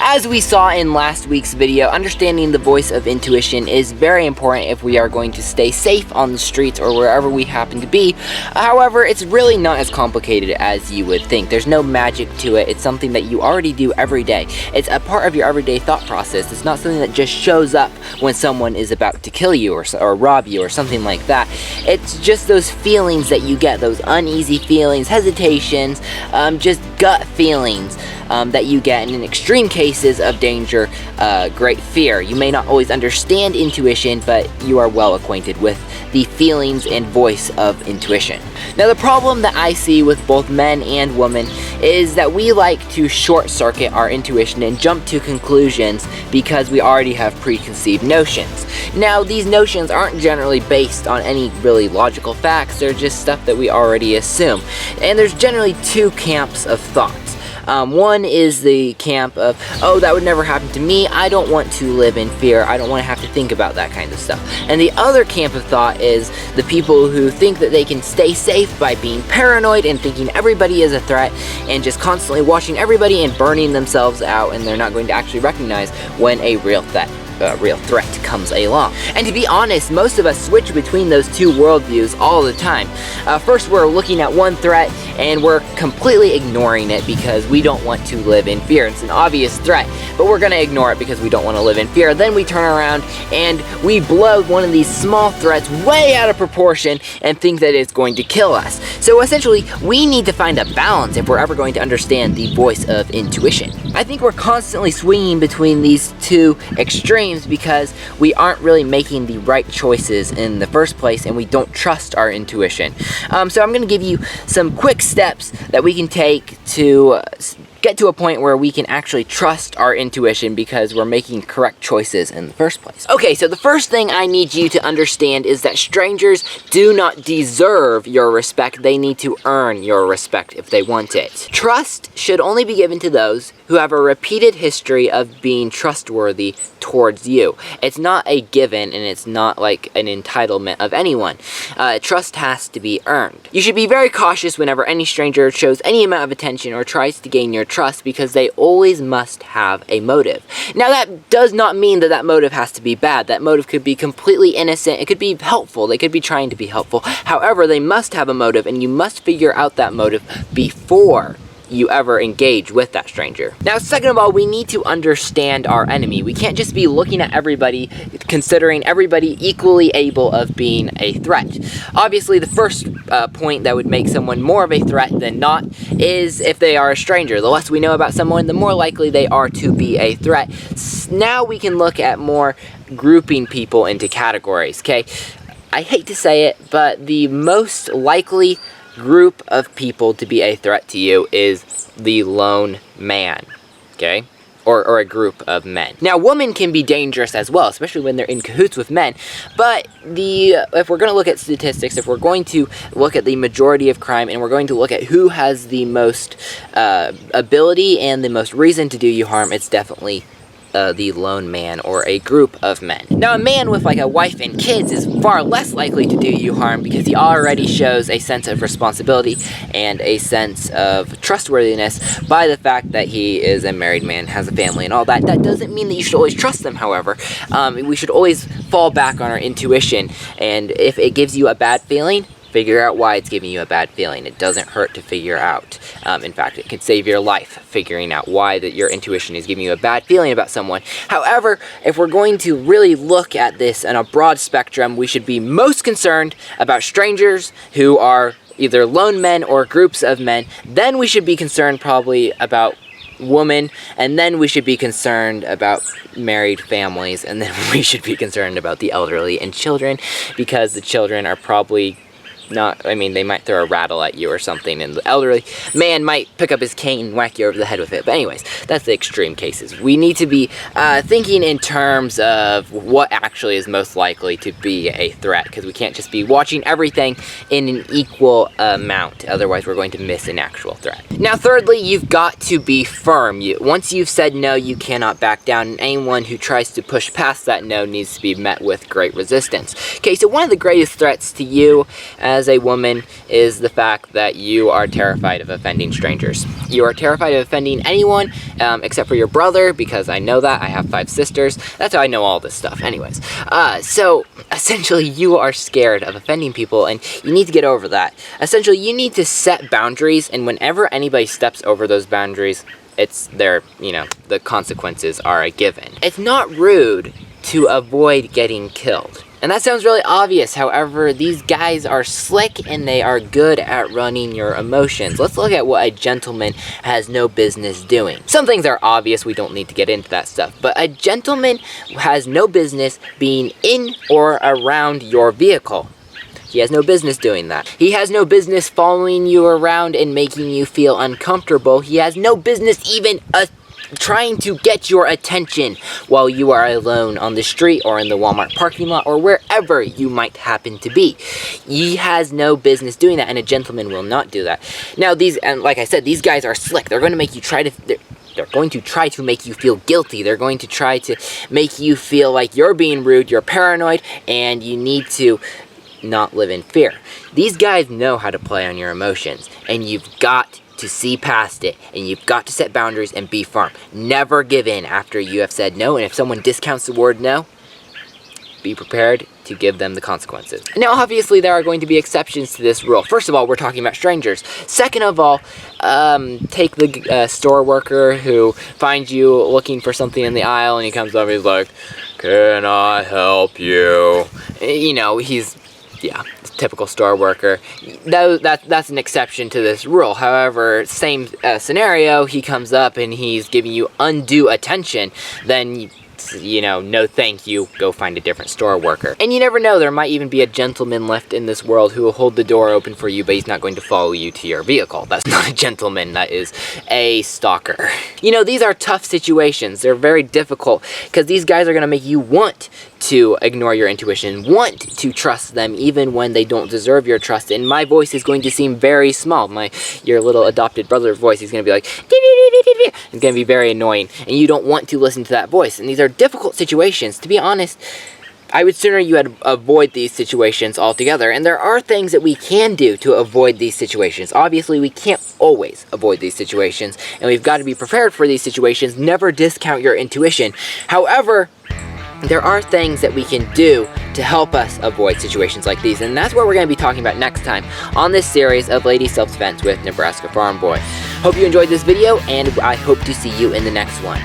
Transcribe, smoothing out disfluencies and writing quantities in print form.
As we saw in last week's video, understanding the voice of intuition is very important if we are going to stay safe on the streets or wherever we happen to be. However, it's really not as complicated as you would think. There's no magic to it. It's something that you already do every day. It's a part of your everyday thought process. It's not something that just shows up when someone is about to kill you or rob you or something like that. It's just those feelings that you get, those uneasy feelings, hesitations, just gut feelings that you get, and in extreme cases of danger, great fear. You may not always understand intuition, but you are well acquainted with the feelings and voice of intuition. Now, the problem that I see with both men and women is that we like to short circuit our intuition and jump to conclusions because we already have preconceived notions. Now, these notions aren't generally based on any really logical facts. They're just stuff that we already assume. And there's generally two camps of thoughts. One is the camp of, oh, that would never happen to me. I don't want to live in fear. I don't want to have to think about that kind of stuff. And the other camp of thought is the people who think that they can stay safe by being paranoid and thinking everybody is a threat and just constantly watching everybody and burning themselves out, and they're not going to actually recognize when a real threat comes along. And to be honest, most of us switch between those two worldviews all the time. First, we're looking at one threat and we're completely ignoring it because we don't want to live in fear. It's an obvious threat, but we're going to ignore it because we don't want to live in fear. Then we turn around and we blow one of these small threats way out of proportion and think that it's going to kill us. So essentially, we need to find a balance if we're ever going to understand the voice of intuition. I think we're constantly swinging between these two extremes because we aren't really making the right choices in the first place, and we don't trust our intuition. So I'm going to give you some quick steps that we can take to get to a point where we can actually trust our intuition because we're making correct choices in the first place. Okay, so the first thing I need you to understand is that strangers do not deserve your respect. They need to earn your respect if they want it. Trust should only be given to those who have a repeated history of being trustworthy towards you. It's not a given, and it's not like an entitlement of anyone. Trust has to be earned. You should be very cautious whenever any stranger shows any amount of attention or tries to gain your trust, because they always must have a motive. Now, that does not mean that that motive has to be bad. That motive could be completely innocent. It could be helpful. They could be trying to be helpful. However, they must have a motive, and you must figure out that motive before you ever engage with that stranger. Now, second of all, we need to understand our enemy. We can't just be looking at everybody, considering everybody equally able of being a threat. Obviously, the first point that would make someone more of a threat than not is if they are a stranger. The less we know about someone, the more likely they are to be a threat. Now we can look at more grouping people into categories, okay? I hate to say it, but the most likely group of people to be a threat to you is the lone man, okay? Or a group of men. Now, women can be dangerous as well, especially when they're in cahoots with men, but if we're going to look at statistics, if we're going to look at the majority of crime, and we're going to look at who has the most ability and the most reason to do you harm, it's definitely the lone man or a group of men. Now, a man with like a wife and kids is far less likely to do you harm because he already shows a sense of responsibility and a sense of trustworthiness by the fact that he is a married man, has a family and all that. That doesn't mean that you should always trust them, however. We should always fall back on our intuition, and if it gives you a bad feeling, figure out why it's giving you a bad feeling. It doesn't hurt to figure out. In fact, it can save your life, figuring out why that your intuition is giving you a bad feeling about someone. However, if we're going to really look at this on a broad spectrum, we should be most concerned about strangers who are either lone men or groups of men. Then we should be concerned probably about women, and then we should be concerned about married families, and then we should be concerned about the elderly and children, because the children are probably not, I mean, they might throw a rattle at you or something, and the elderly man might pick up his cane and whack you over the head with it. But anyways, that's the extreme cases. We need to be thinking in terms of what actually is most likely to be a threat, because we can't just be watching everything in an equal amount. Otherwise, we're going to miss an actual threat. Now, thirdly, you've got to be firm. Once you've said no, you cannot back down, and anyone who tries to push past that no needs to be met with great resistance. Okay, so one of the greatest threats to you as as a woman is the fact that you are terrified of offending strangers. You are terrified of offending anyone except for your brother, because I know that. I have 5 sisters. That's how I know all this stuff. Anyways, so essentially you are scared of offending people, and you need to get over that. Essentially, you need to set boundaries, and whenever anybody steps over those boundaries, it's their, the consequences are a given. It's not rude to avoid getting killed. And that sounds really obvious. However, these guys are slick and they are good at running your emotions. Let's look at what a gentleman has no business doing. Some things are obvious, we don't need to get into that stuff, but a gentleman has no business being in or around your vehicle. He has no business doing that. He has no business following you around and making you feel uncomfortable. He has no business even trying to get your attention while you are alone on the street or in the Walmart parking lot or wherever you might happen to be. He has no business doing that, and a gentleman will not do that. Now, like I said, these guys are slick. They're going to make you they're going to try to make you feel guilty. They're going to try to make you feel like you're being rude, you're paranoid, and you need to not live in fear. These guys know how to play on your emotions, and you've got to see past it, and you've got to set boundaries and be firm. Never give in after you have said no, and if someone discounts the word no, be prepared to give them the consequences. Now, obviously, there are going to be exceptions to this rule. First of all, we're talking about strangers. Second of all, take the store worker who finds you looking for something in the aisle, and he comes up and he's like, "Can I help you?" He's typical store worker. That's an exception to this rule. However, same scenario, he comes up and he's giving you undue attention, then no thank you, go find a different store worker. And you never know, there might even be a gentleman left in this world who will hold the door open for you, but he's not going to follow you to your vehicle. That's not a gentleman, that is a stalker. These are tough situations. They're very difficult, because these guys are going to make you want to ignore your intuition, want to trust them even when they don't deserve your trust. And my voice is going to seem very small. Your little adopted brother voice is going to be like, it's going to be very annoying, and you don't want to listen to that voice. And these are difficult situations. To be honest, I would sooner you had avoid these situations altogether. And there are things that we can do to avoid these situations. Obviously, we can't always avoid these situations, and we've got to be prepared for these situations. Never discount your intuition. However, there are things that we can do to help us avoid situations like these, and that's what we're going to be talking about next time on this series of Lady Self-Defense with Nebraska Farm Boy. Hope you enjoyed this video, and I hope to see you in the next one.